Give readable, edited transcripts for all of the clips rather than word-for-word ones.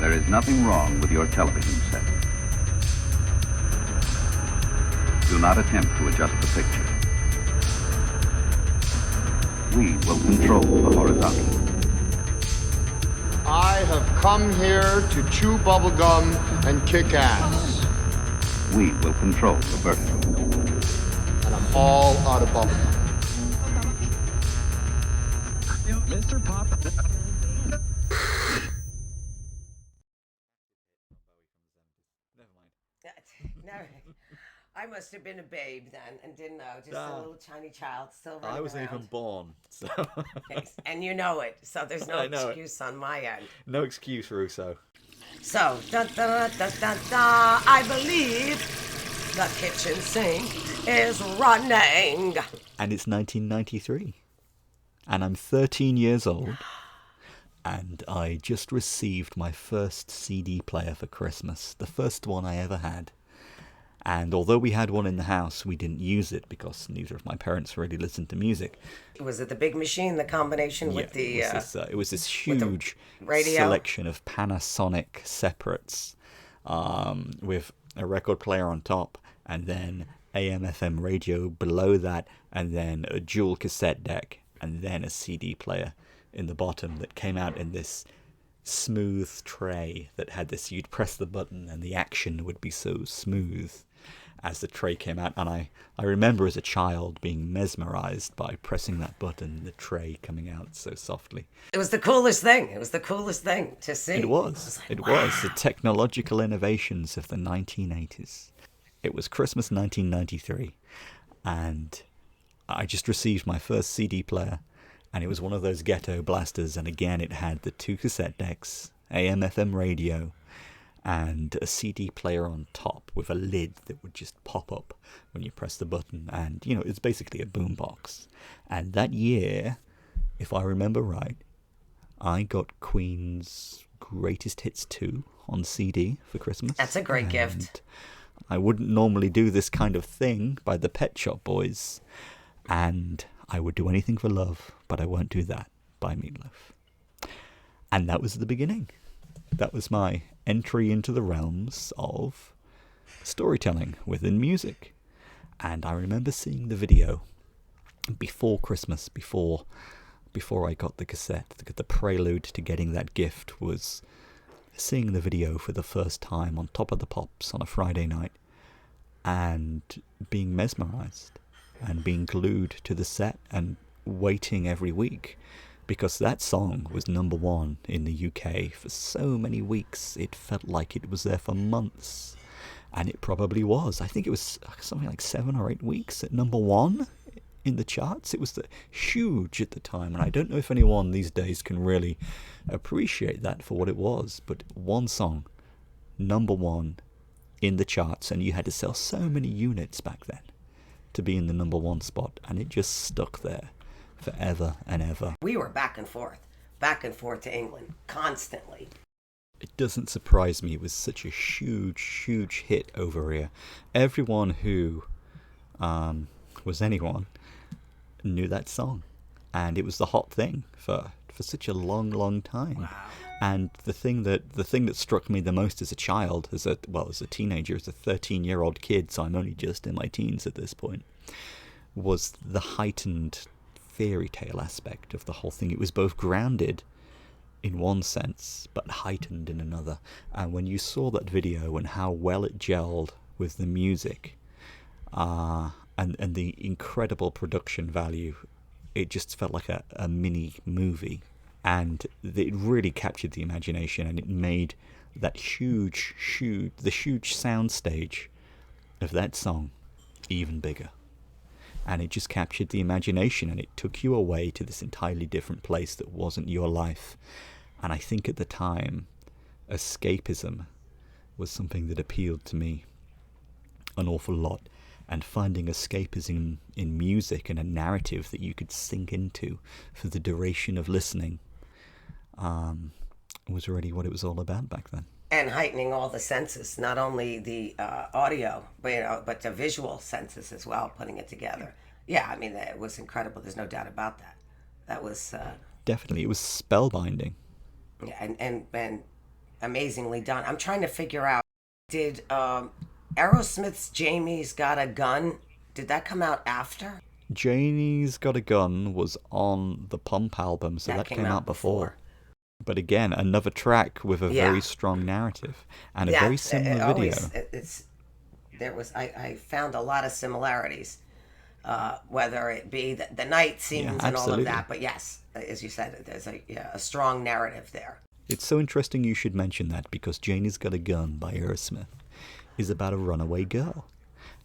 There is nothing wrong with your television set. Do not attempt to adjust the picture. We will control the horizontal. I have come here to chew bubblegum and kick ass. We will control the vertical. And I'm all out of bubblegum. Mr. Pop. No, I must have been a babe then and didn't know. Just a little tiny child still running I wasn't around. even born, so And you know it, so there's no I know excuse on my end. no excuse, Russo. So, dun, dun, dun, dun, dun, I believe the kitchen sink is running. And it's 1993, and I'm 13 years old, and I just received my first CD player for Christmas, the first one I ever had. And although we had one in the house, we didn't use it because neither of my parents really listened to music. Was it the big machine, the combination with the... It was this huge radio selection of Panasonic separates with a record player on top, and then AM/FM radio below that, and then a dual cassette deck, and then a CD player in the bottom that came out in this smooth tray that had this, you'd press the button and the action would be so smooth as the tray came out. And I remember as a child being mesmerized by pressing that button, the tray coming out so softly. It was the coolest thing. It was the coolest thing to see. It was. It was the technological innovations of the 1980s. It was Christmas 1993, and I just received my first CD player, and it was one of those ghetto blasters, and again it had the two cassette decks, AM/FM radio, and a CD player on top with a lid that would just pop up when you press the button, and it's basically a boombox. And that year, if I remember right, I got Queen's Greatest Hits 2 on CD for Christmas. That's a great gift. I wouldn't normally do this kind of thing by the Pet Shop Boys, and I would do anything for love, but I won't do that by Meat Loaf. And that was the beginning. That was my entry into the realms of storytelling within music. And I remember seeing the video before Christmas, before I got the cassette. The prelude to getting that gift was seeing the video for the first time on Top of the Pops on a Friday night and being mesmerized and being glued to the set and waiting every week, because that song was number one in the UK for so many weeks. It felt like it was there for months, and it probably was. I think it was something like 7 or 8 weeks at number one in the charts. It was huge at the time, and I don't know if anyone these days can really appreciate that for what it was, but one song, number one in the charts, and you had to sell so many units back then to be in the number one spot, and it just stuck there forever and ever. We were back and forth to England constantly. It doesn't surprise me it was such a huge hit over here. Everyone who was anyone knew that song, and it was the hot thing for such a long time. Wow. And the thing that struck me the most as a child, as a teenager, as a 13-year-old kid, so I'm only just in my teens at this point, was the heightened fairy tale aspect of the whole thing. It was both grounded in one sense, but heightened in another. And when you saw that video and how well it gelled with the music, and the incredible production value, it just felt like a mini movie. And it really captured the imagination, and it made that huge soundstage of that song even bigger. And it just captured the imagination, and it took you away to this entirely different place that wasn't your life. And I think at the time, escapism was something that appealed to me an awful lot. And finding escapism in music and a narrative that you could sink into for the duration of listening was really what it was all about back then. And heightening all the senses, not only the audio, but the visual senses as well, putting it together. Yeah, I mean, it was incredible. There's no doubt about that. That was... Definitely, it was spellbinding. Yeah, and amazingly done. I'm trying to figure out, did Aerosmith's Jamie's Got a Gun, did that come out after? Janie's Got a Gun was on the Pump album, so that came out before. But again, another track with a very strong narrative and a very similar video. I found a lot of similarities, whether it be the night scenes and all of that. But yes, as you said, there's a strong narrative there. It's so interesting you should mention that, because Janie's Got a Gun by Aerosmith is about a runaway girl.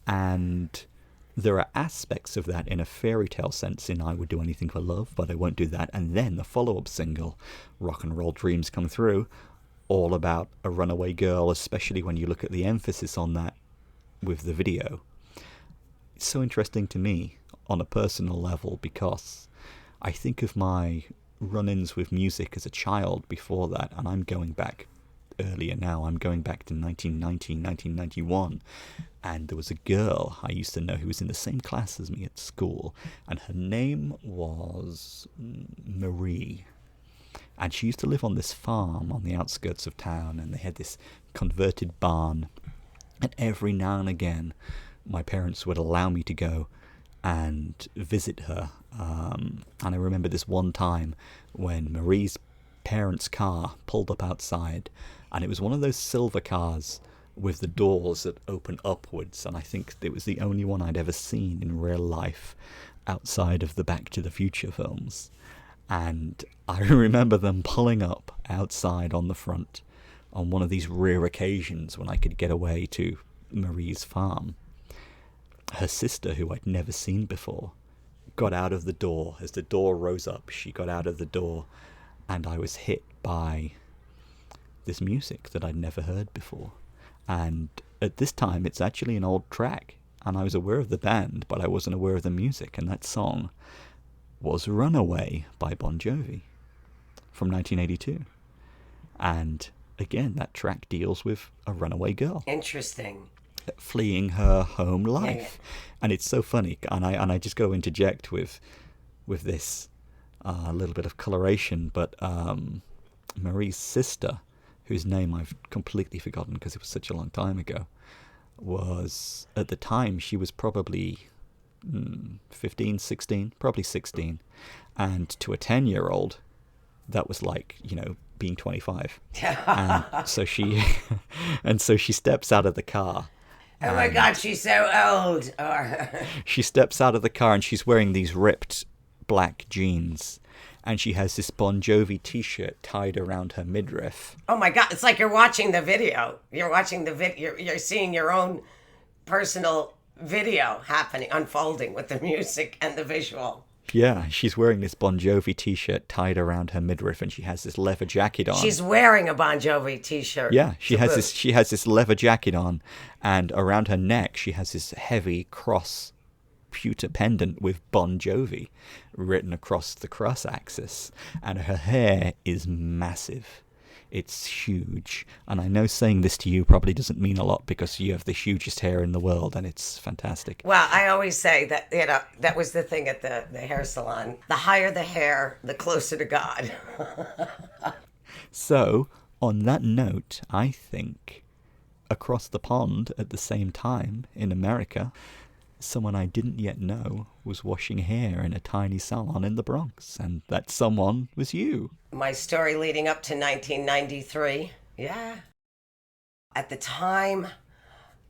And there are aspects of that in a fairy tale sense in I Would Do Anything for Love, But I Won't Do That. And then the follow-up single, Rock and Roll Dreams Come Through, all about a runaway girl, especially when you look at the emphasis on that with the video. It's so interesting to me on a personal level, because I think of my run-ins with music as a child before that, and I'm going back earlier now. I'm going back to 1990, 1991, and there was a girl I used to know who was in the same class as me at school, and her name was Marie. And she used to live on this farm on the outskirts of town, and they had this converted barn. And every now and again, my parents would allow me to go and visit her. And I remember this one time when Marie's parents' car pulled up outside, and it was one of those silver cars with the doors that open upwards, and I think it was the only one I'd ever seen in real life outside of the Back to the Future films. And I remember them pulling up outside on the front on one of these rare occasions when I could get away to Marie's farm. Her sister, who I'd never seen before, got out of the door. As the door rose up, she got out of the door, and I was hit by this music that I'd never heard before. And at this time, it's actually an old track, and I was aware of the band, but I wasn't aware of the music, and that song was Runaway by Bon Jovi from 1982. And again, that track deals with a runaway girl. Interesting. Fleeing her home life. And it's so funny, and I just got to interject with this little bit of coloration, but Marie's sister, whose name I've completely forgotten because it was such a long time ago, was, at the time, she was probably 15, 16, probably 16, and to a 10-year-old, that was like, being 25. And so she steps out of the car. Oh my God, she's so old. She steps out of the car and she's wearing these ripped black jeans, and she has this Bon Jovi t-shirt tied around her midriff. Oh my God, it's like you're watching the video. You're watching the video. You're seeing your own personal video unfolding with the music and the visual. Yeah, she's wearing this Bon Jovi t-shirt tied around her midriff, and she has this leather jacket on. She's wearing a Bon Jovi t-shirt. Yeah, she has this leather jacket on, and around her neck she has this heavy cross pewter pendant with Bon Jovi written across the cross axis, and her hair is massive. It's huge, and I know saying this to you probably doesn't mean a lot because you have the hugest hair in the world, and it's fantastic. Well, I always say that, that was the thing at the hair salon. The higher the hair, the closer to God. So, on that note, I think across the pond at the same time in America, someone I didn't yet know was washing hair in a tiny salon in the Bronx, and that someone was you. My story leading up to 1993. Yeah. At the time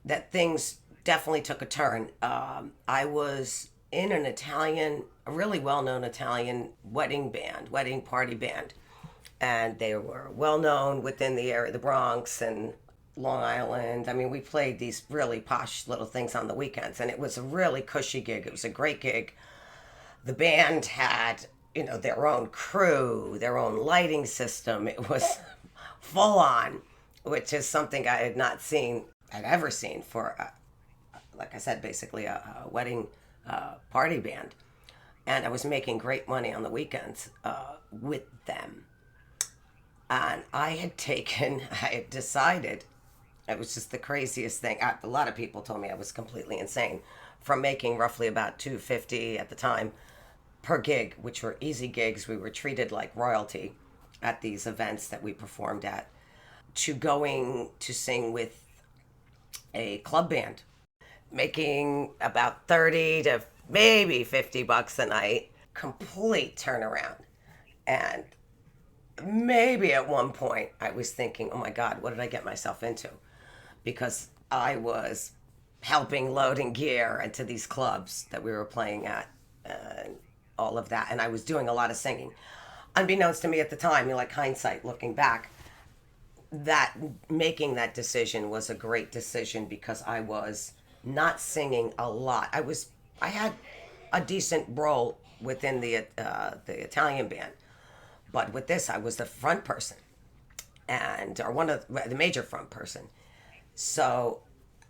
that things definitely took a turn, I was in a really well-known Italian wedding party band. And they were well-known within the area, the Bronx and Long Island. I mean, we played these really posh little things on the weekends, and it was a really cushy gig. It was a great gig. The band had, their own crew, their own lighting system. It was full on, which is something I had ever seen for, like I said, basically a wedding party band. And I was making great money on the weekends with them. And I had decided, it was just the craziest thing. A lot of people told me I was completely insane, from making roughly about $250 at the time per gig, which were easy gigs. We were treated like royalty at these events that we performed at. to going to sing with a club band, making about 30 to maybe $50 a night. Complete turnaround. And maybe at one point I was thinking, oh my God, what did I get myself into? Because I was helping loading gear into these clubs that we were playing at and all of that. And I was doing a lot of singing. Unbeknownst to me at the time, like hindsight, looking back, that making that decision was a great decision because I was not singing a lot. I had a decent role within the Italian band, but with this I was the front person, or one of the major front person. So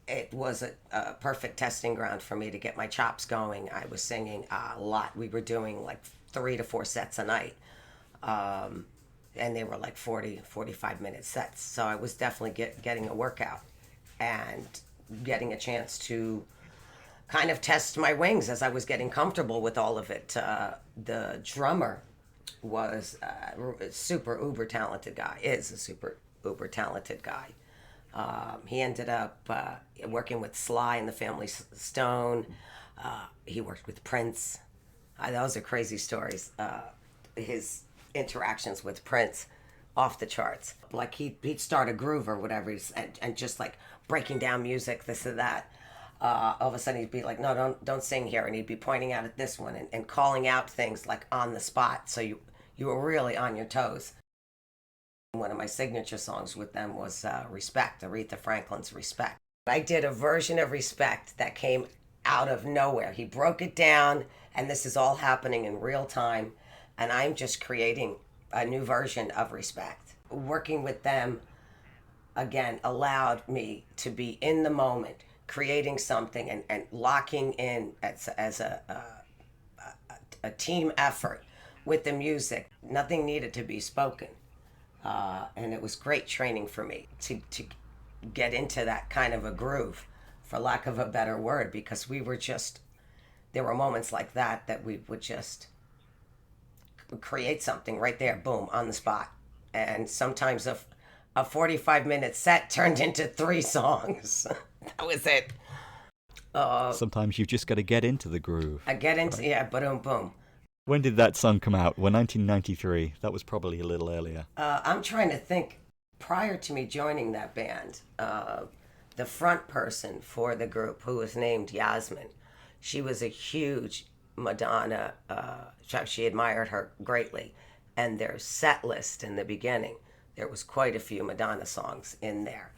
it was a perfect testing ground for me to get my chops going. I was singing a lot. We were doing like 3 to 4 sets a night. And they were like 45-minute sets. So I was definitely getting a workout and getting a chance to kind of test my wings as I was getting comfortable with all of it. The drummer was a super uber talented guy, is a super uber talented guy. He ended up working with Sly and the Family Stone. He worked with Prince. Those are crazy stories. His interactions with Prince, off the charts. Like he'd start a groove or whatever, and just like breaking down music, this and that. All of a sudden he'd be like, no, don't sing here, and he'd be pointing out at this one and calling out things like on the spot, so you were really on your toes. One of my signature songs with them was Respect, Aretha Franklin's Respect. I did a version of Respect that came out of nowhere. He broke it down, and this is all happening in real time, and I'm just creating a new version of Respect. Working with them, again, allowed me to be in the moment, creating something and locking in as a team effort with the music. Nothing needed to be spoken. And it was great training for me to get into that kind of a groove, for lack of a better word, because there were moments like that we would just create something right there, boom, on the spot. And sometimes a 45-minute set turned into 3 songs. That was it. Sometimes you've just got to get into the groove. Yeah, boom, boom. When did that song come out? Well, 1993. That was probably a little earlier. I'm trying to think. Prior to me joining that band, the front person for the group, who was named Yasmin, she was a huge Madonna. She admired her greatly. And their set list in the beginning, there was quite a few Madonna songs in there.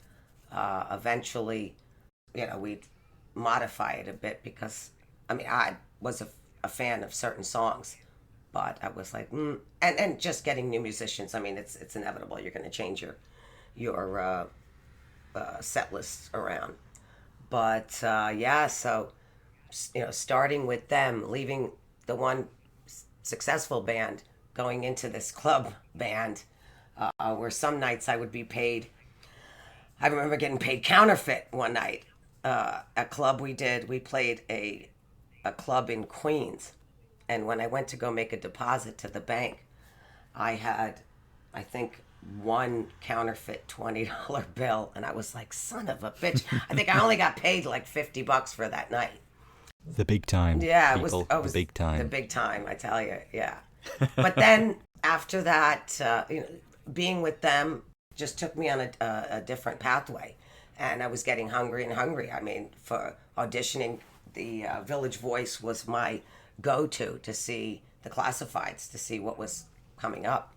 Eventually, we'd modify it a bit because, I was a fan of certain songs, but I was like, and just getting new musicians. It's inevitable. You're going to change your set lists around. But so starting with them, leaving the one successful band, going into this club band, where some nights I would be paid. I remember getting paid counterfeit one night. A club we played a club in Queens, and when I went to go make a deposit to the bank, I had, I think, one counterfeit $20 bill, and I was like, son of a bitch. I think I only got paid like $50 for that night. The big time. Yeah, people. it was the big time. The big time, I tell you, yeah. But then after that, being with them just took me on a different pathway, and I was getting hungry and hungry. For auditioning, the Village Voice was my go-to to see the classifieds, to see what was coming up.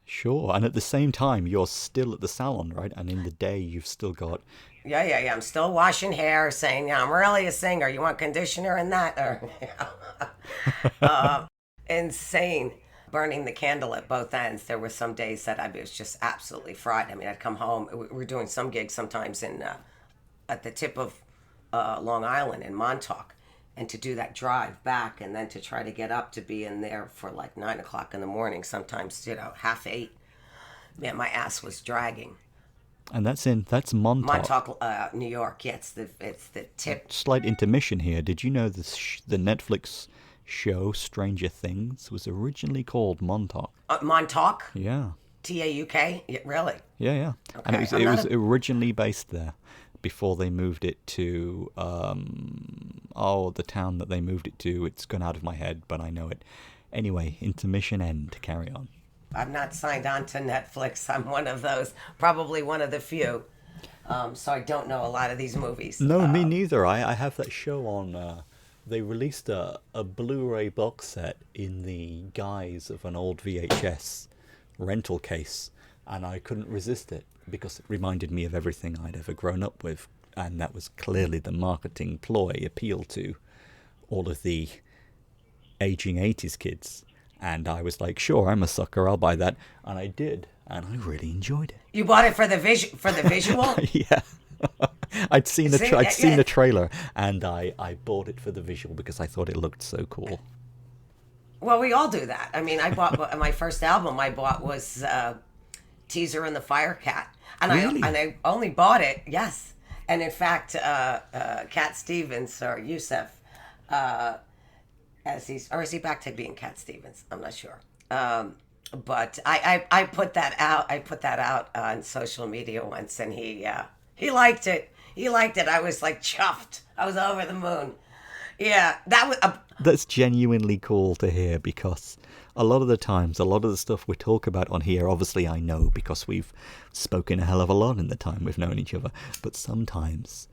Sure, and at the same time, you're still at the salon, right? And in the day, you've still got... Yeah. I'm still washing hair, saying, I'm really a singer. You want conditioner in that? Or, insane. Burning the candle at both ends. There were some days that I was just absolutely fried. I'd come home. We were doing some gigs sometimes at the tip of Long Island in Montauk, and to do that drive back and then to try to get up to be in there for like 9 o'clock in the morning, sometimes 7:30. Man, my ass was dragging. And that's Montauk. Montauk, New York. Yeah, it's the tip. Slight intermission here. Did you know the Netflix show Stranger Things was originally called Montauk? Montauk? Yeah. TAUK? Yeah, really? Yeah. And Okay, it was originally based there before they moved it to the town that they moved it to. It's gone out of my head, but I know it. Anyway, intermission end. Carry on. I'm not signed on to Netflix. I'm one of those, probably one of the few. So I don't know a lot of these movies. No, me neither. I have that show on. They released a Blu-ray box set in the guise of an old VHS rental case, and I couldn't resist it because it reminded me of everything I'd ever grown up with, and that was clearly the marketing ploy appeal to all of the aging 80s kids. And I was like, sure, I'm a sucker, I'll buy that. And I did, and I really enjoyed it. You bought it for the visual? Yeah. I'd seen the trailer, and I bought it for the visual because I thought it looked so cool. Well, we all do that. I mean, I bought my first album. I bought was Teaser and the Firecat, and Really? I only bought it, yes. And in fact, Cat Stevens or Yusef, is he back to being Cat Stevens? I'm not sure. But I put that out. I put that out on social media once, and he liked it. He liked it. I was like chuffed. I was over the moon. Yeah, that was. That's genuinely cool to hear, because a lot of the times, a lot of the stuff we talk about on here, obviously I know because we've spoken a hell of a lot in the time we've known each other, but sometimes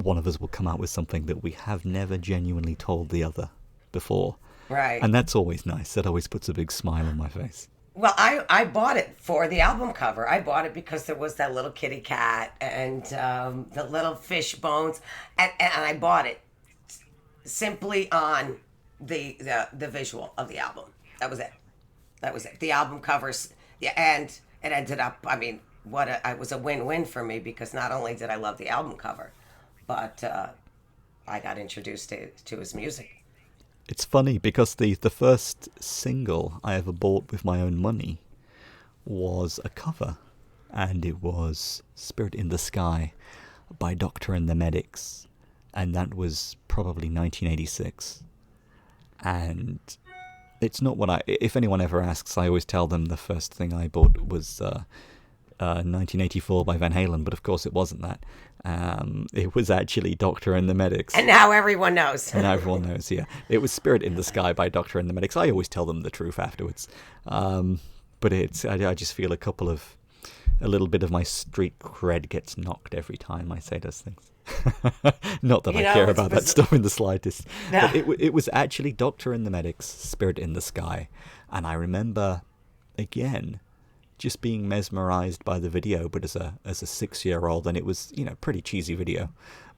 one of us will come out with something that we have never genuinely told the other before. Right. And that's always nice. That always puts a big smile on my face. Well, I bought it for the album cover. I bought it because there was that little kitty cat and the little fish bones, and I bought it simply on the visual of the album. That was it. The album covers, yeah, and it ended up. I mean, it was a win-win for me, because not only did I love the album cover, but I got introduced to his music. It's funny because the first single I ever bought with my own money was a cover, and it was Spirit in the Sky by Doctor and the Medics, and that was probably 1986. And it's not what if anyone ever asks, I always tell them the first thing I bought was 1984 by Van Halen, but of course it wasn't that. It was actually Doctor and the Medics. And now everyone knows. And now everyone knows, yeah. It was Spirit in the Sky by Doctor and the Medics. I always tell them the truth afterwards. But I just feel a little bit of my street cred gets knocked every time I say those things. Not that I care about that stuff in the slightest. No. But it was actually Doctor and the Medics, Spirit in the Sky. And I remember, again, just being mesmerized by the video, but as a 6-year-old, and it was, pretty cheesy video,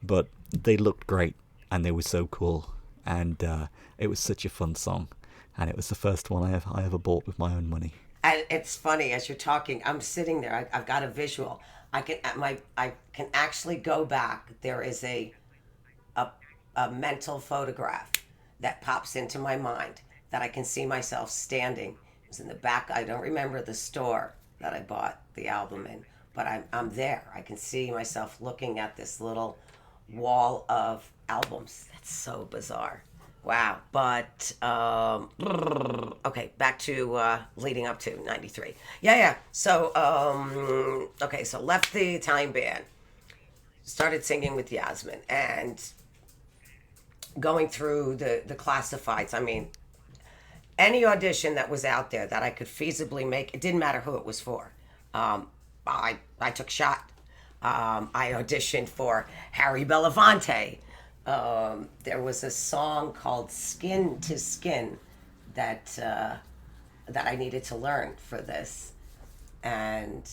but they looked great and they were so cool, and it was such a fun song, and it was the first one I ever bought with my own money. And it's funny, as you're talking, I'm sitting there. I've got a visual. I can actually go back. There is a mental photograph that pops into my mind that I can see myself standing. It was in the back. I don't remember the store that I bought the album in, but I'm there. I can see myself looking at this little wall of albums. That's so bizarre. Wow. But okay, back to leading up to 93. Yeah. So so left the Italian band, started singing with Yasmin, and going through the classifieds. I mean, any audition that was out there that I could feasibly make, it didn't matter who it was for. I took a shot. I auditioned for Harry Belafonte. There was a song called Skin to Skin that I needed to learn for this. And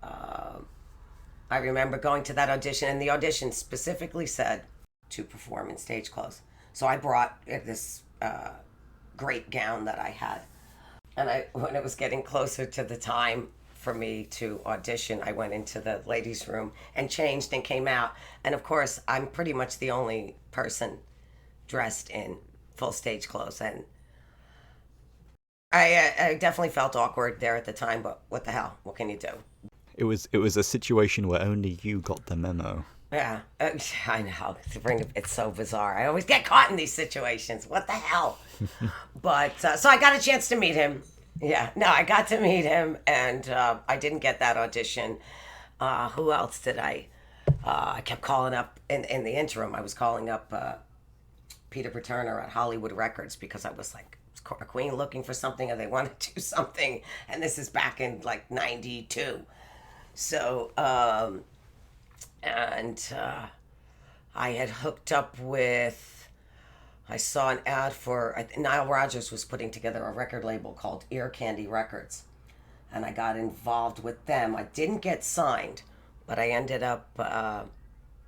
I remember going to that audition, and the audition specifically said to perform in stage clothes. So I brought this great gown that I had. And when it was getting closer to the time for me to audition, I went into the ladies' room and changed and came out. And of course, I'm pretty much the only person dressed in full stage clothes. And I definitely felt awkward there at the time, but what the hell? What can you do? It was a situation where only you got the memo. Yeah, I know. It's so bizarre. I always get caught in these situations. What the hell? But so I got a chance to meet him, Yeah, no, I got to meet him, and I didn't get that audition. Who else did I? I kept calling up in the interim. I was calling up Peter Paterno at Hollywood Records because I was like, "Is a Queen looking for something, and they want to do something." And this is back in like '92. So, and I had hooked up with. I saw an ad for Nile Rodgers was putting together a record label called Ear Candy Records, and I got involved with them. I didn't get signed, but I ended up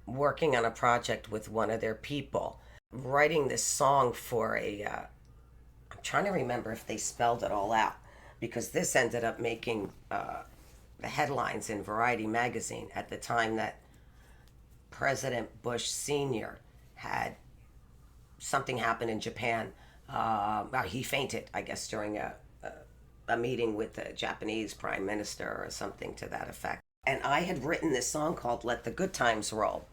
working on a project with one of their people, writing this song for a. I'm trying to remember if they spelled it all out, because this ended up making the headlines in Variety magazine at the time that President Bush Sr. had something happened in Japan. He fainted, I guess, during a meeting with the Japanese prime minister or something to that effect. And I had written this song called Let the Good Times Roll.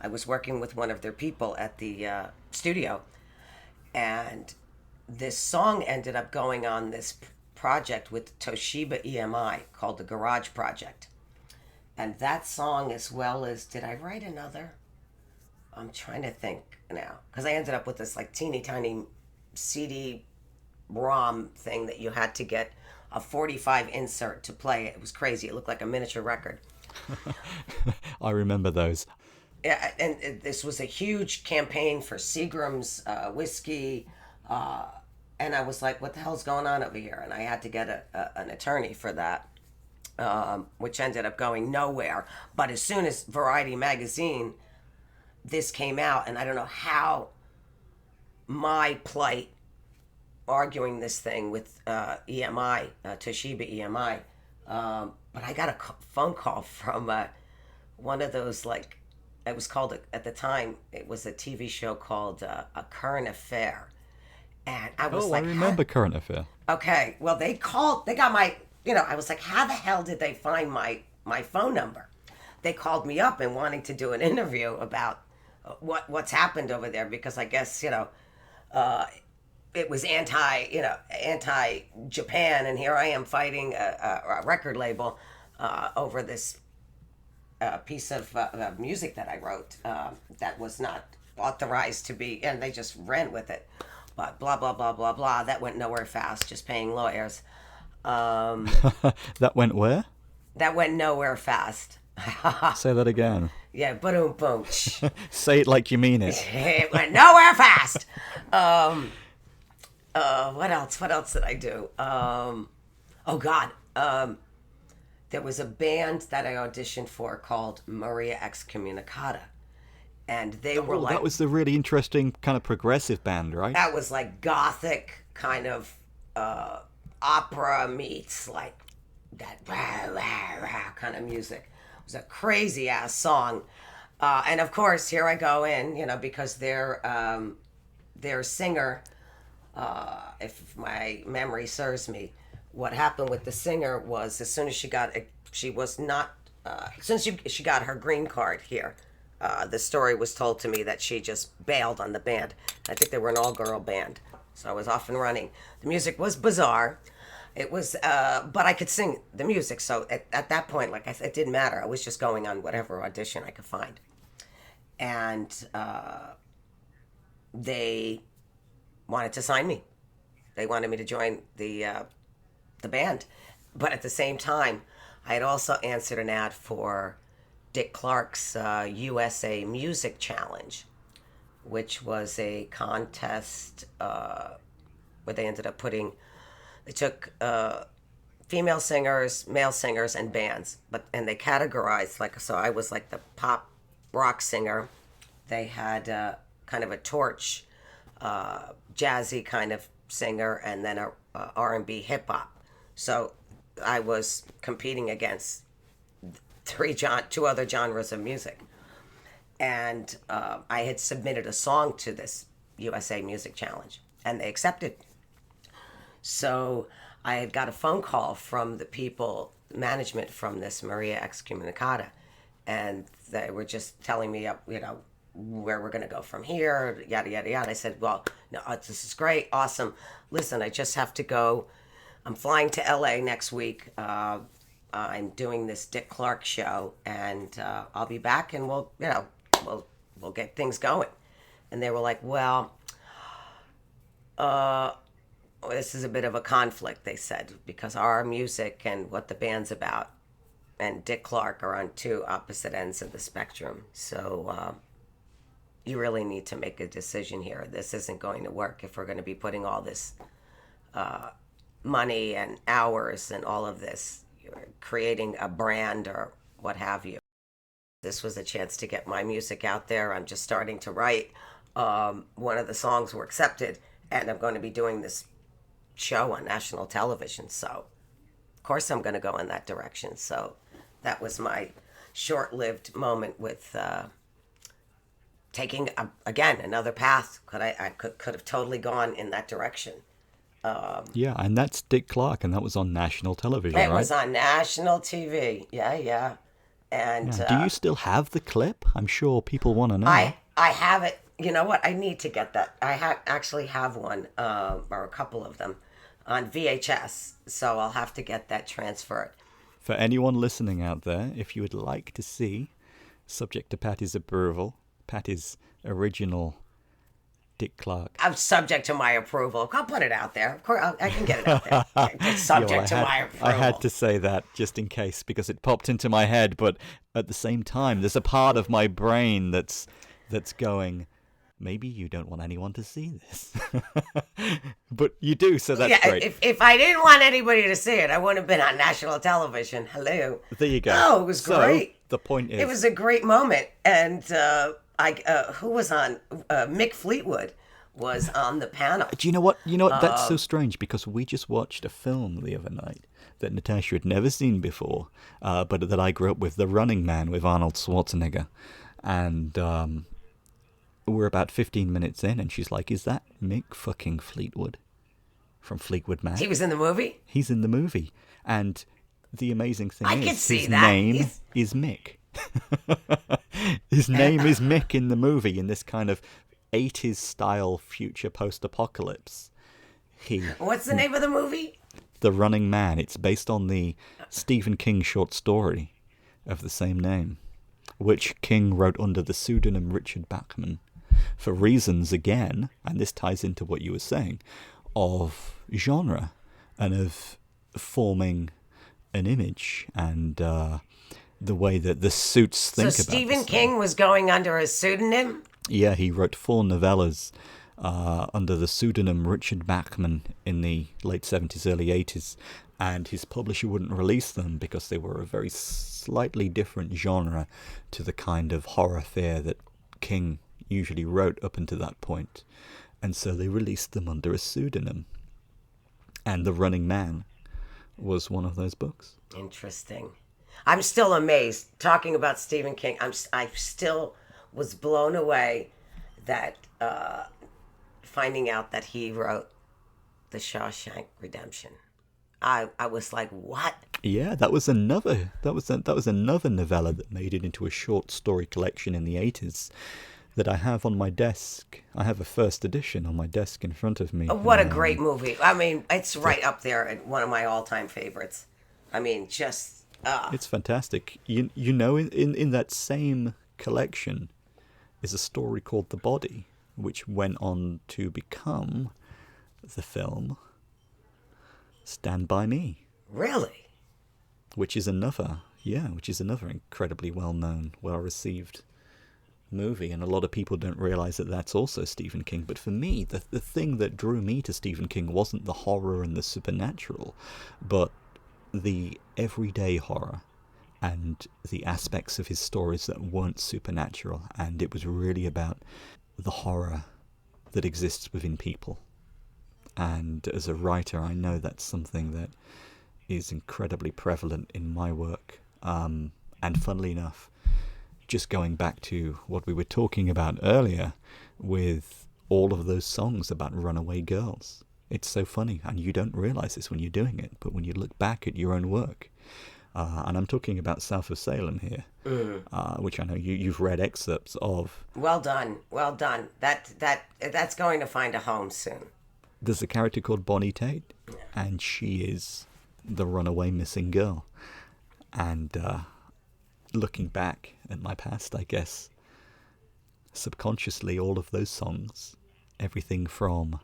I was working with one of their people at the studio, and this song ended up going on this project with Toshiba EMI called the Garage Project. And that song, as well as, did I write another? I'm trying to think now, because I ended up with this like teeny tiny CD ROM thing that you had to get a 45 insert to play. It was crazy. It looked like a miniature record. I remember those. Yeah, and this was a huge campaign for Seagram's whiskey, and I was like, "What the hell's going on over here?" And I had to get an attorney for that, which ended up going nowhere. But as soon as Variety magazine, this came out, and I don't know how my plight arguing this thing with EMI, Toshiba EMI, but I got a phone call from one of those, like, it was called, at the time, it was a TV show called A Current Affair. And I was like, I remember Current Affair. Okay, well, they got my, I was like, how the hell did they find my phone number? They called me up and wanting to do an interview about what's happened over there, because I guess, it was anti Japan, and here I am fighting a record label over this piece of music that I wrote that was not authorized to be, and they just ran with it. But blah, blah, blah, blah, blah. That went nowhere fast, just paying lawyers. That went where? That went nowhere fast. Say that again. Yeah, boom, boom. Say it like you mean it. It went nowhere fast. What else? What else did I do? Oh, God. There was a band that I auditioned for called Maria Excommunicata. And they were like... That was the really interesting kind of progressive band, right? That was like gothic kind of opera meets like that rah, rah, rah kind of music. It was a crazy ass song. And of course, here I go in, because their singer, if my memory serves me, what happened with the singer was as soon as she got her green card here, the story was told to me that she just bailed on the band. I think they were an all-girl band, so I was off and running. The music was bizarre. It was, but I could sing the music, so at that point, like I said, it didn't matter. I was just going on whatever audition I could find. And they wanted to sign me. They wanted me to join the band. But at the same time, I had also answered an ad for Dick Clark's USA Music Challenge, which was a contest where they ended up they took female singers, male singers, and bands, and they categorized, so I was like the pop rock singer. They had kind of a torch, jazzy kind of singer, and then a R&B hip hop. So I was competing against two other genres of music. And I had submitted a song to this USA Music Challenge, and they accepted. So I had got a phone call from the management from this Maria Excommunicata, and they were just telling me, where we're going to go from here, yada, yada, yada. I said, well, no, this is great, awesome. Listen, I just have to go I'm flying to LA next week. I'm doing this Dick Clark show, and I'll be back, and we'll get things going. And they were like, well, this is a bit of a conflict, they said, because our music and what the band's about and Dick Clark are on two opposite ends of the spectrum. So you really need to make a decision here. This isn't going to work if we're going to be putting all this money and hours and all of this, creating a brand or what have you. This was a chance to get my music out there. I'm just starting to write. One of the songs were accepted, and I'm going to be doing this show on national television. So, of course, I'm going to go in that direction. So that was my short-lived moment with taking, again, another path. I could have totally gone in that direction. Yeah, and that's Dick Clark, and that was on national television, right? It was on national TV. Yeah. And Yeah. Do you still have the clip? I'm sure people want to know. I have it. You know what? I need to get that. I actually have one, or a couple of them, on VHS. So I'll have to get that transferred. For anyone listening out there, if you would like to see, subject to Patti's approval, Patti's original Dick Clark. I'm subject to my approval. I'll put it out there. Of course, I can get it out there. It's subject to my approval. I had to say that just in case, because it popped into my head. But at the same time, there's a part of my brain that's going, maybe you don't want anyone to see this. But you do, so that's great. If I didn't want anybody to see it, I wouldn't have been on national television. Hello. There you go. No, it was great. The point is, it was a great moment. And who was on? Mick Fleetwood was on the panel. Do you know what? That's so strange, because we just watched a film the other night that Natasha had never seen before, but that I grew up with, The Running Man with Arnold Schwarzenegger. And we're about 15 minutes in, and she's like, is that Mick fucking Fleetwood from Fleetwood Mac? He was in the movie? He's in the movie. And the amazing thing I is, could see his that. name is Mick. His name is Mick in the movie, in this kind of 80s style future post-apocalypse. What's the name of the movie? The Running Man. It's based on the Stephen King short story of the same name, which King wrote under the pseudonym Richard Bachman, for reasons, again, and this ties into what you were saying, of genre and of forming an image and the way that the suits think about it. So Stephen King was going under a pseudonym? Yeah, he wrote 4 novellas under the pseudonym Richard Bachman in the late 70s, early 80s, and his publisher wouldn't release them because they were a very slightly different genre to the kind of horror fare that King usually wrote up until that point. And so they released them under a pseudonym. And The Running Man was one of those books. Interesting. I'm still amazed. Talking about Stephen King, I still was blown away that finding out that he wrote The Shawshank Redemption. I was like, what? Yeah, that was another novella that made it into a short story collection in the 80s that I have on my desk. I have a first edition on my desk in front of me. What a great movie. I mean, it's right up there at one of my all-time favorites. I mean, just... It's fantastic. You know, in that same collection is a story called The Body, which went on to become the film Stand By Me. Really? Which is another incredibly well-known, well-received movie, and a lot of people don't realize that that's also Stephen King. But for me, the thing that drew me to Stephen King wasn't the horror and the supernatural, but the everyday horror and the aspects of his stories that weren't supernatural. And it was really about the horror that exists within people. And as a writer, I know that's something that is incredibly prevalent in my work. And funnily enough, just going back to what we were talking about earlier with all of those songs about runaway girls. It's so funny, and you don't realize this when you're doing it, but when you look back at your own work, and I'm talking about South of Salem here, which I know you've read excerpts of. Well done. That's going to find a home soon. there's a character called Bonnie Tate, and she is the runaway missing girl. And looking back at my past, I guess, subconsciously all of those songs, everything from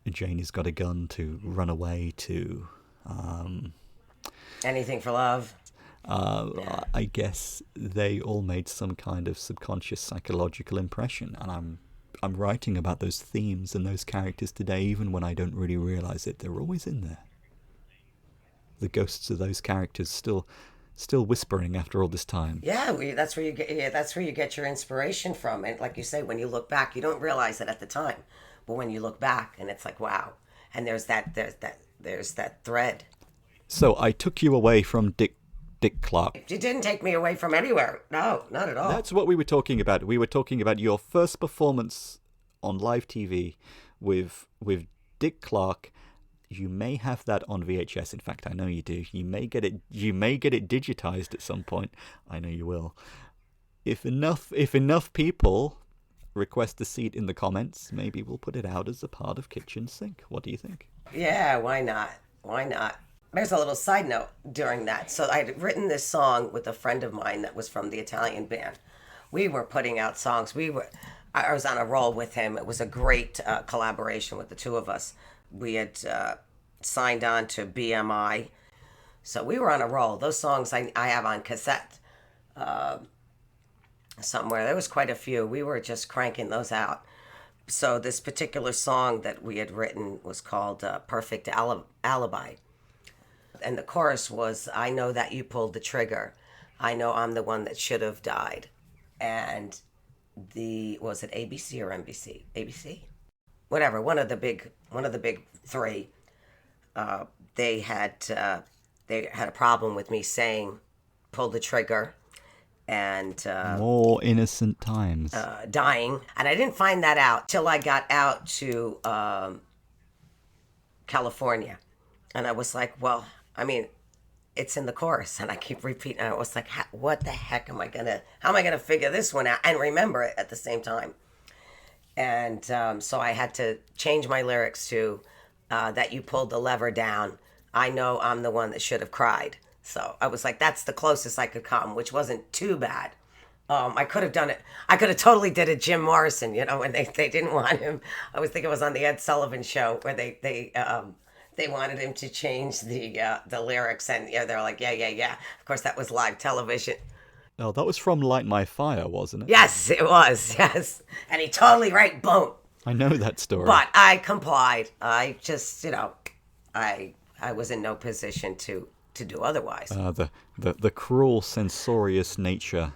Janie's Got a Gun to Runaway to Anything for Love. I guess they all made some kind of subconscious psychological impression, and I'm writing about those themes and those characters today, even when I don't really realize it. They're always in there. The ghosts of those characters still whispering after all this time. Yeah, that's where you get. Yeah, that's where you get your inspiration from. And like you say, when you look back, you don't realize it at the time, but when you look back, and it's like, wow. And there's that thread. So I took you away from Dick Clark. You didn't take me away from anywhere. No, not at all. That's what we were talking about. We were talking about your first performance on live TV with Dick Clark. You may have that on VHS. In fact, I know you do. You may get it digitized at some point. I know you will. If enough people request to see it in the comments, maybe we'll put it out as a part of Kitchen Sink. What do you think? Yeah, why not? Why not? There's a little side note during that. So I'd written this song with a friend of mine that was from the Italian band. We were putting out songs. I was on a roll with him. It was a great collaboration with the two of us. We had signed on to BMI. So we were on a roll. Those songs I have on cassette somewhere. There was quite a few. We were just cranking those out. So this particular song that we had written was called Perfect Alibi. And the chorus was, I know that you pulled the trigger. I know I'm the one that should have died. And was it ABC or NBC? ABC? Whatever, one of the big three. They had a problem with me saying, pull the trigger. And more innocent times. Dying. And I didn't find that out till I got out to California. And I was like, well, I mean, it's in the chorus. And I keep repeating. I was like, what the heck how am I going to figure this one out and remember it at the same time? And so I had to change my lyrics to that you pulled the lever down. I know I'm the one that should have cried. So I was like, that's the closest I could come, which wasn't too bad. I could have done it. I could have totally did it Jim Morrison, when they didn't want him. I was thinking it was on the Ed Sullivan Show where they wanted him to change the lyrics, and they're like, yeah. Of course, that was live television. Oh, that was from Light My Fire, wasn't it? Yes, it was. Yes, and he totally right, boom. I know that story. But I complied. I just, I was in no position to do otherwise. The cruel, censorious nature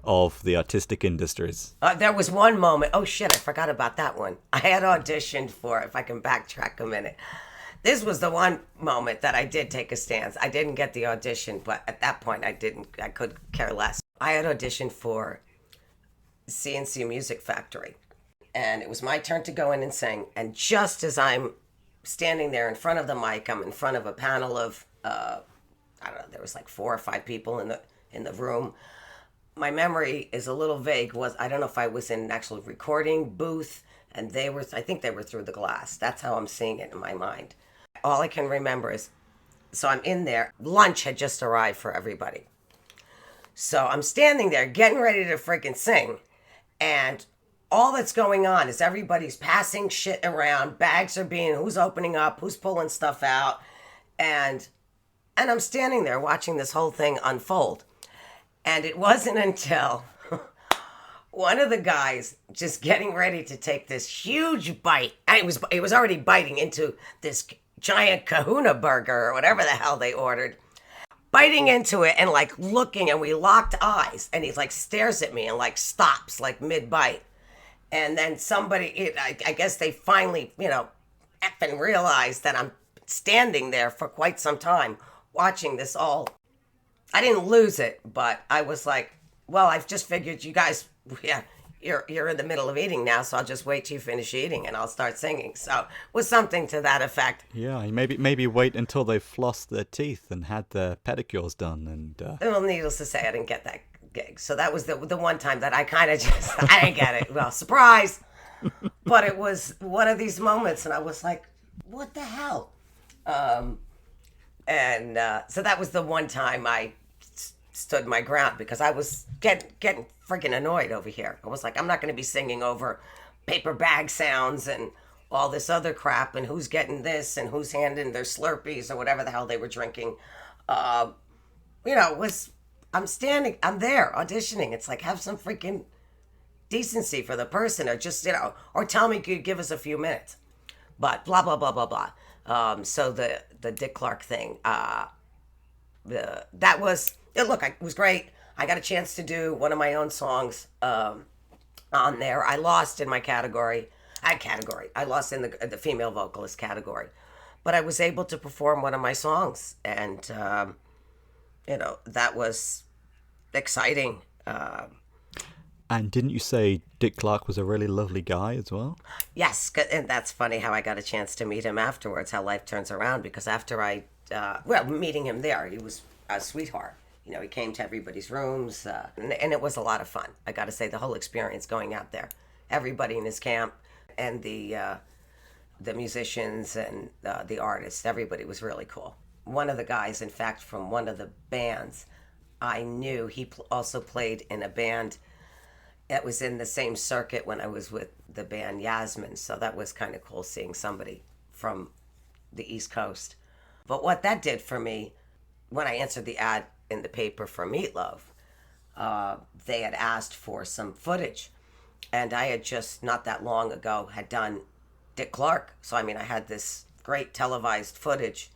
of the artistic industries. There was one moment. Oh shit! I forgot about that one. I had auditioned for. If I can backtrack a minute. This was the one moment that I did take a stance. I didn't get the audition, but at that point I could care less. I had auditioned for CNC Music Factory. And it was my turn to go in and sing. And just as I'm standing there in front of the mic, I'm in front of a panel of, I don't know, there was like 4 or 5 people in the room. My memory is a little vague. I don't know if I was in an actual recording booth, and I think they were through the glass. That's how I'm seeing it in my mind. All I can remember is, so I'm in there. Lunch had just arrived for everybody. So I'm standing there getting ready to freaking sing. And all that's going on is everybody's passing shit around. Bags are who's opening up, who's pulling stuff out. And I'm standing there watching this whole thing unfold. And it wasn't until one of the guys just getting ready to take this huge bite. And it was already biting into this giant kahuna burger or whatever the hell they ordered. Biting into it and like looking, and we locked eyes. And he like stares at me and like stops like mid-bite. And then somebody, I guess they finally, effing realized that I'm standing there for quite some time watching this all. I didn't lose it, but I was like, well, I've just figured you guys, you're in the middle of eating now, so I'll just wait till you finish eating and I'll start singing. So it was something to that effect. Yeah, maybe wait until they've flossed their teeth and had their pedicures done. And well, needless to say, I didn't get that gig. So that was the one time that I kind of I didn't get it. Well, surprise. But it was one of these moments, and I was like, what the hell? So that was the one time I stood my ground, because I was getting freaking annoyed over here. I was like, I'm not going to be singing over paper bag sounds and all this other crap, and who's getting this and who's handing their Slurpees or whatever the hell they were drinking. I'm there auditioning. It's like, have some freaking decency for the person, or just, or tell me, give us a few minutes. But blah, blah, blah, blah, blah. So the Dick Clark thing, that was, it was great. I got a chance to do one of my own songs on there. I lost in my category. I lost in the female vocalist category. But I was able to perform one of my songs. And, that was exciting. And didn't you say Dick Clark was a really lovely guy as well? Yes, and that's funny how I got a chance to meet him afterwards, how life turns around, because after meeting him there, he was a sweetheart. He came to everybody's rooms, and it was a lot of fun. I got to say, the whole experience going out there, everybody in his camp, and the musicians and the artists, everybody was really cool. One of the guys, in fact, from one of the bands, I knew he also played in a band that was in the same circuit when I was with the band Yasmin. So that was kind of cool, seeing somebody from the East Coast. But what that did for me, when I answered the ad in the paper for Meat Loaf, they had asked for some footage. And I had just, not that long ago, had done Dick Clark. So, I had this great televised footage.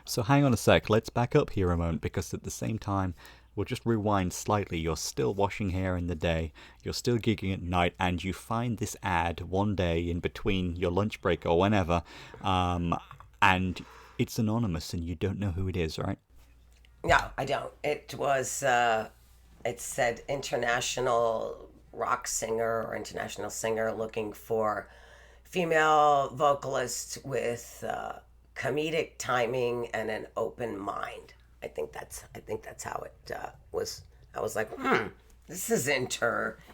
So hang on a sec, let's back up here a moment, because at the same time, we'll just rewind slightly. You're still washing hair in the day, you're still gigging at night, and you find this ad one day in between your lunch break or whenever, and it's anonymous and you don't know who it is, right? No, I don't. It was, it said international rock singer or international singer looking for female vocalists with comedic timing and an open mind. I think that's how it was. I was like, this is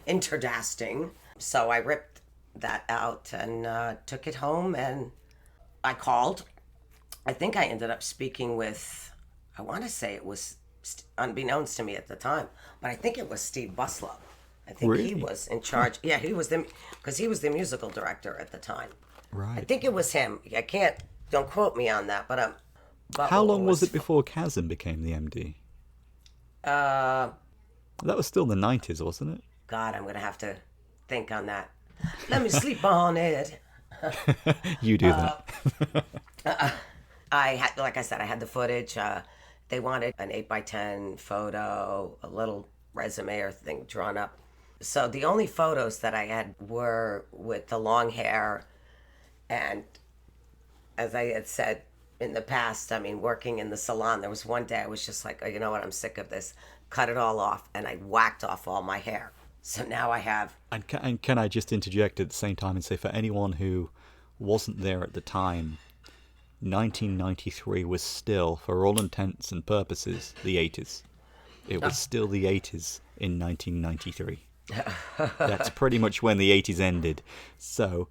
interdasting. So I ripped that out and took it home, and I called. I think I ended up speaking with, I want to say it was unbeknownst to me at the time, but I think it was Steve Buslow. I think Really? He was in charge. Yeah, he was because he was the musical director at the time. Right. I think it was him. Don't quote me on that, but How long was it before Chasm became the MD? That was still the 90s, wasn't it? God, I'm going to have to think on that. Let me sleep on it. You do that. Like I said, I had the footage. They wanted an 8x10 photo, a little resume or thing drawn up. So the only photos that I had were with the long hair. And as I had said in the past, working in the salon, there was one day I was just like, oh, you know what, I'm sick of this. Cut it all off, and I whacked off all my hair. So now I have... And can I just interject at the same time and say, for anyone who wasn't there at the time, 1993 was still, for all intents and purposes, the 80s. It was still the 80s in 1993. That's pretty much when the 80s ended. So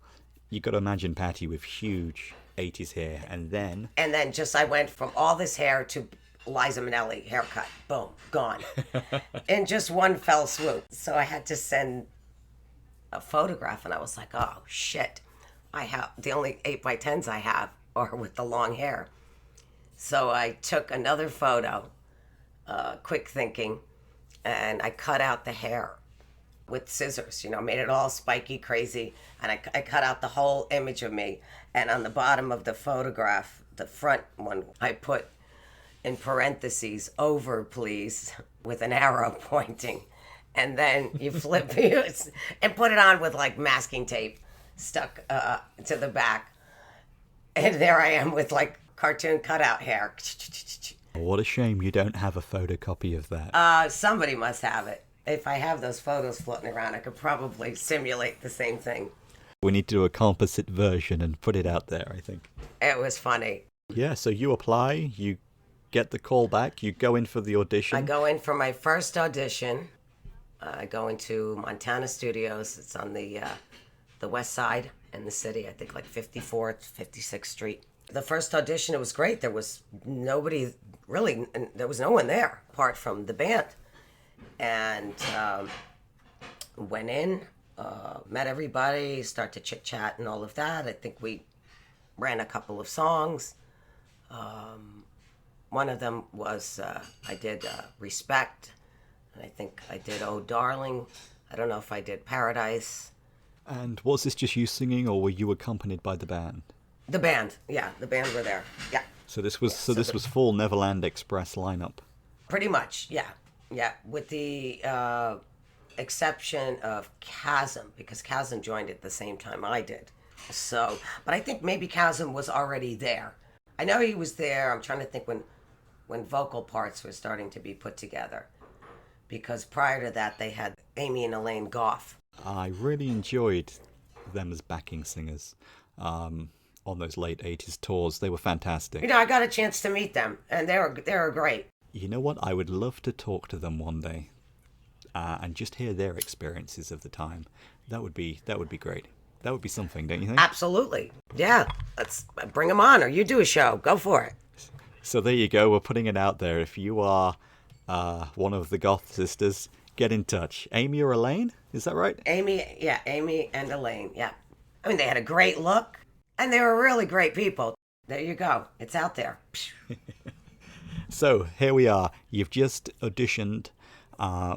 you got to imagine Patti with huge 80s hair, and then just I went from all this hair to Liza Minnelli haircut. Boom, gone. In just one fell swoop. So I had to send a photograph, and I was like, oh shit, I have the only 8x10s I have are with the long hair. So I took another photo, quick thinking, and I cut out the hair with scissors, made it all spiky, crazy, and I cut out the whole image of me. And on the bottom of the photograph, the front one, I put in parentheses, over please, with an arrow pointing. And then you flip it and put it on with like masking tape stuck to the back. And there I am with like cartoon cutout hair. What a shame you don't have a photocopy of that. Somebody must have it. If I have those photos floating around, I could probably simulate the same thing. We need to do a composite version and put it out there, I think. It was funny. Yeah, so you apply, you get the call back, you go in for the audition. I go in for my first audition. I go into Montana Studios. It's on the the west side in the city, I think like 54th, 56th Street. The first audition, it was great. There was nobody really, there was no one there apart from the band. And went in, met everybody, start to chit chat and all of that. I think we ran a couple of songs. One of them was, I did Respect, and I think I did Oh Darling. I don't know if I did Paradise. And was this just you singing, or were you accompanied by the band? The band, yeah, the band were there, yeah. So this was full Neverland Express lineup. Pretty much, yeah, with the exception of Chasm, because Chasm joined at the same time I did. So, but I think maybe Chasm was already there. I know he was there. I'm trying to think when vocal parts were starting to be put together, because prior to that they had Amy and Elaine Goff. I really enjoyed them as backing singers on those late 80s tours. They were fantastic. You know, I got a chance to meet them, and they were great. You know what? I would love to talk to them one day and just hear their experiences of the time. That would be great. That would be something, don't you think? Absolutely. Yeah. Let's bring them on, or you do a show. Go for it. So there you go. We're putting it out there. If you are one of the Goth sisters, get in touch. Amy or Elaine? Is that right? Amy and Elaine, yeah. I mean, they had a great look, and they were really great people. There you go. It's out there. So here we are. You've just auditioned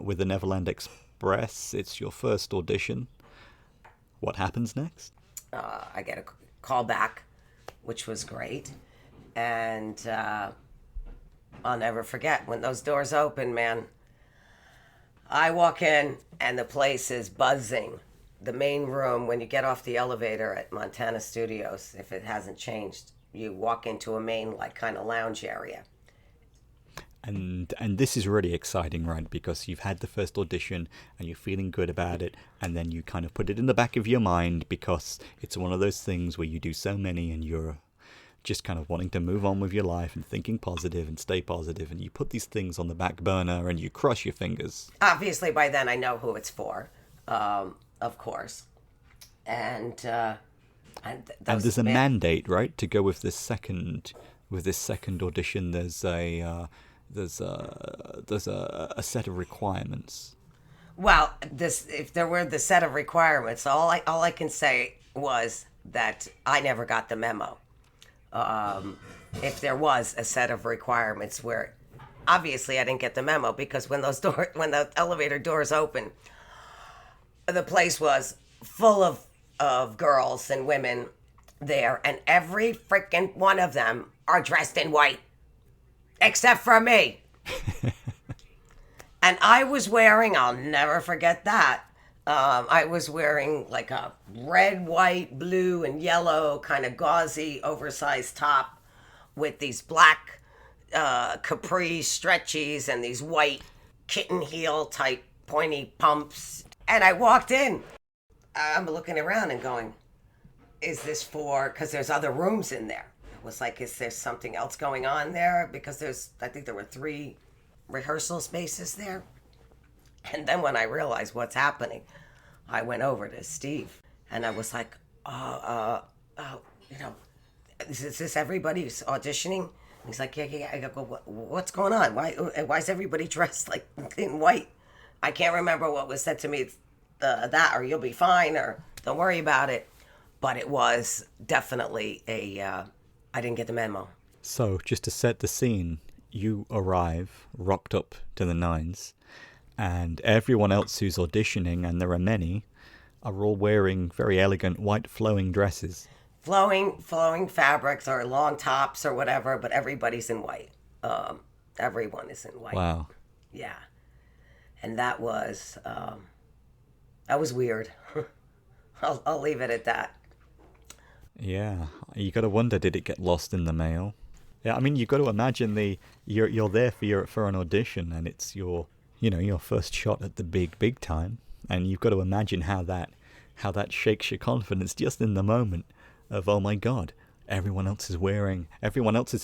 with the Neverland Express. It's your first audition. What happens next? I get a call back, which was great. And I'll never forget when those doors open, man. I walk in and the place is buzzing. The main room, when you get off the elevator at Montana Studios, if it hasn't changed, you walk into a main like kind of lounge area. And this is really exciting, right? Because you've had the first audition and you're feeling good about it, and then you kind of put it in the back of your mind because it's one of those things where you do so many and you're just kind of wanting to move on with your life and thinking positive and stay positive, and you put these things on the back burner and you cross your fingers. Obviously, by then I know who it's for, of course. And there's a mandate, right, to go with this second audition. There's a set of requirements. Well, if there were the set of requirements, all I can say was that I never got the memo. If there was a set of requirements, where obviously I didn't get the memo, because when the elevator doors open, the place was full of girls and women there, and every freaking one of them are dressed in white, except for me. And I was wearing, I'll never forget that, I was wearing like a red, white, blue, and yellow kind of gauzy, oversized top with these black capri stretchies and these white kitten heel type pointy pumps. And I walked in. I'm looking around and going, is this for, because there's other rooms in there. It was like, is there something else going on there? Because I think there were 3 rehearsal spaces there. And then when I realized what's happening, I went over to Steve and I was like, is this everybody's auditioning? And he's like, yeah. I go, what's going on? Why is everybody dressed like in white? I can't remember what was said to me, that, or you'll be fine, or don't worry about it. But it was definitely I didn't get the memo. So just to set the scene, you arrive, rocked up to the nines, and everyone else who's auditioning, and there are many, are all wearing very elegant white flowing dresses. Flowing fabrics or long tops or whatever, but everybody's in white. Everyone is in white. Wow. Yeah. And that was weird. I'll leave it at that. Yeah, you got to wonder, did it get lost in the mail? Yeah, I mean, you've got to imagine you're there for an audition, and it's your first shot at the big time, and you've got to imagine how that shakes your confidence just in the moment of, oh my God, everyone else is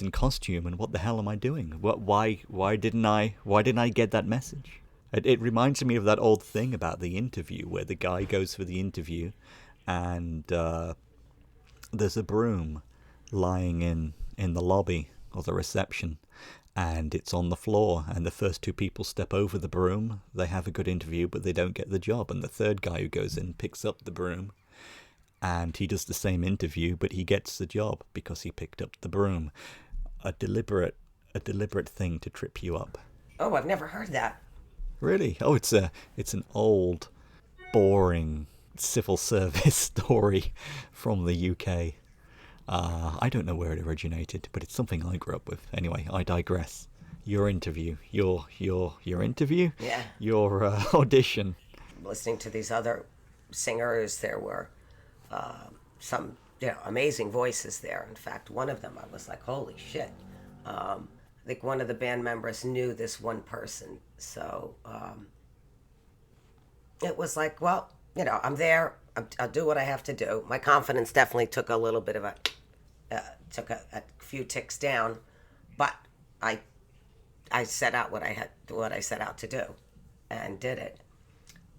in costume, and what the hell am I doing? Why didn't I get that message? It reminds me of that old thing about the interview, where the guy goes for the interview and there's a broom lying in the lobby or the reception, and it's on the floor, and the first two people step over the broom. They have a good interview, but they don't get the job, and the third guy who goes in picks up the broom, and he does the same interview, but he gets the job because he picked up the broom. A deliberate thing to trip you up. Oh, I've never heard that. Really? Oh, it's an old, boring civil service story from the UK. I don't know where it originated, but it's something I grew up with. Anyway, I digress. Your interview, your interview, Yeah. your audition. Listening to these other singers, there were some amazing voices there. In fact, one of them, I was like, holy shit. I think one of the band members knew this one person. So it was like, well, I'm there. I'll do what I have to do. My confidence definitely took a little bit of a few ticks down, but I set out what I set out to do, and did it.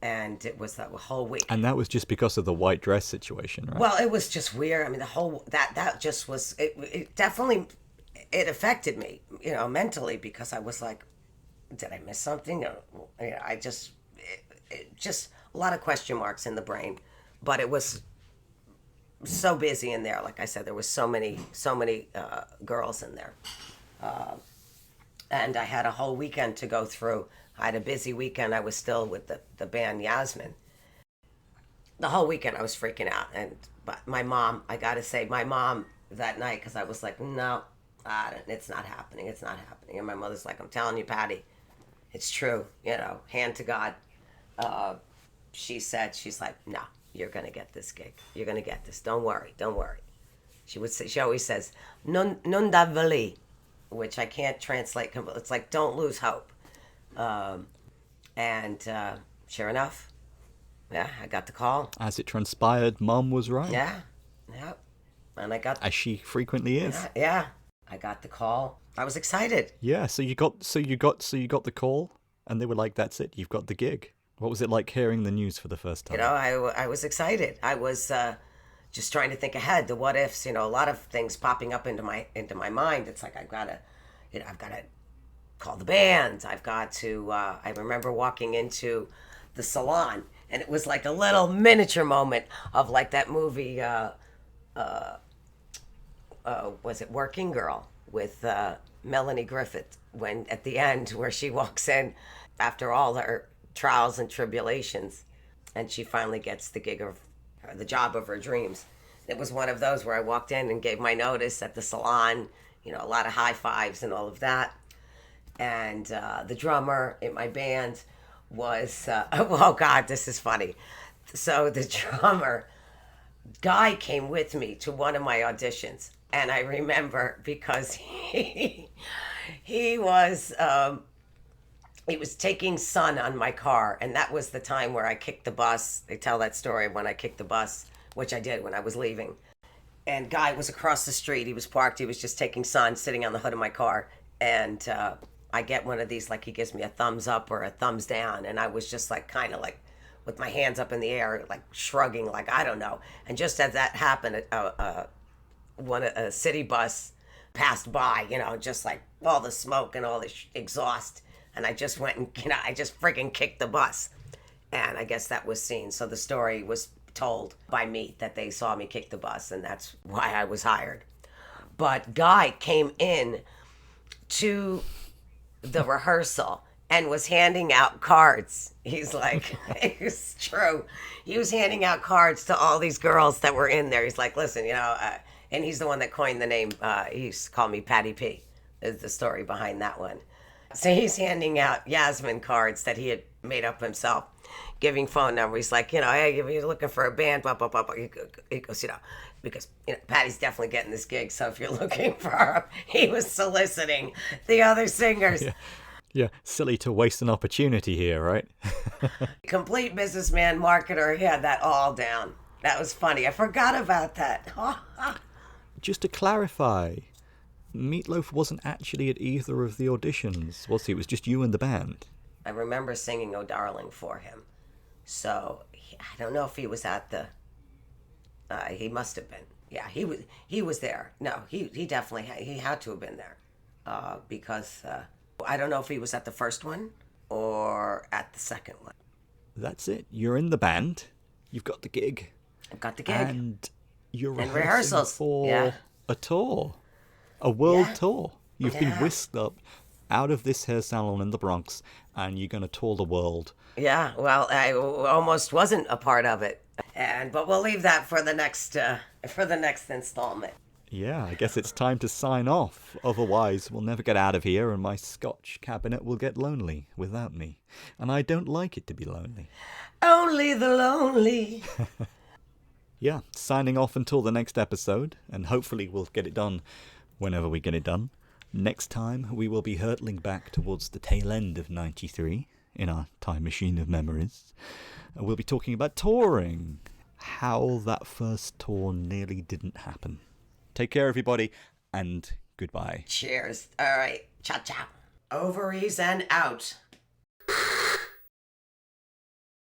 And it was that whole week. And that was just because of the white dress situation, right? Well, it was just weird. I mean, the whole that just was it definitely it affected me, mentally, because I was like, did I miss something? I just it just a lot of question marks in the brain, but it was so busy in there. Like I said, there was so many girls in there, and I had a whole weekend to go through. I had a busy weekend. I was still with the band Yasmin. The whole weekend I was freaking out, but my mom, I gotta say, my mom that night, because I was like, no, it's not happening. It's not happening. And my mother's like, I'm telling you, Patty, it's true. Hand to God. She's like, no, you're gonna get this gig. You're gonna get this. Don't worry. She always says, non da vali, which I can't translate. It's like, don't lose hope. And sure enough, yeah, I got the call. As it transpired, Mom was right. Yeah. And I got, as she frequently is. Yeah. I got the call. I was excited. Yeah. So you got the call, and they were like, "That's it. You've got the gig." What was it like hearing the news for the first time? I was excited. I was just trying to think ahead, the what ifs. A lot of things popping up into my mind. It's like I've got to call the band. I've got to. I remember walking into the salon, and it was like a little miniature moment of like that movie. Was it Working Girl with Melanie Griffith, when at the end where she walks in after all her trials and tribulations, and she finally gets the job of her dreams. It was one of those where I walked in and gave my notice at the salon, a lot of high fives and all of that. And the drummer in my band was, oh God, this is funny. So the drummer guy came with me to one of my auditions. And I remember because he was taking sun on my car, and that was the time where I kicked the bus. They tell that story when I kicked the bus, which I did when I was leaving. And Guy was across the street. He was parked. He was just taking sun, sitting on the hood of my car. And I get one of these, like he gives me a thumbs up or a thumbs down. And I was just like, kind of like with my hands up in the air, like shrugging, like, I don't know. And just as that happened, a city bus passed by, just like all the smoke and all the exhaust. And I just went and, I just freaking kicked the bus. And I guess that was seen. So the story was told by Meat that they saw me kick the bus, and that's why I was hired. But Guy came in to the rehearsal and was handing out cards. He's like, it's true. He was handing out cards to all these girls that were in there. He's like, listen, and he's the one that coined the name. He used to call me Patty P, is the story behind that one. So he's handing out Yasmin cards that he had made up himself, giving phone numbers. He's like, hey, if you're looking for a band, blah, blah, blah, blah. He goes, because Patty's definitely getting this gig. So if you're looking for her, he was soliciting the other singers. Yeah, silly to waste an opportunity here, right? Complete businessman, marketer. He had that all down. That was funny. I forgot about that. Just to clarify, Meat Loaf wasn't actually at either of the auditions, was he? It was just you and the band. I remember singing "Oh Darling" for him. So I don't know if he was at He must have been. Yeah, he was there. No, he definitely he had to have been there, because I don't know if he was at the first one or at the second one. That's it. You're in the band. You've got the gig. I've got the gig. And you're And rehearsing rehearsals. for Yeah. a tour. A world Yeah. tour. You've been Yeah. whisked up out of this hair salon in the Bronx, and you're going to tour the world. Yeah, well, I almost wasn't a part of it, but we'll leave that for the next installment. Yeah, I guess it's time to sign off. Otherwise, we'll never get out of here, and my Scotch cabinet will get lonely without me. And I don't like it to be lonely. Only the lonely. Yeah, signing off until the next episode, and hopefully we'll get it done whenever we get it done. Next time, we will be hurtling back towards the tail end of 93 in our time machine of memories. We'll be talking about touring, how that first tour nearly didn't happen. Take care, everybody, and goodbye. Cheers. All right. Ciao, ciao. Ovaries and out.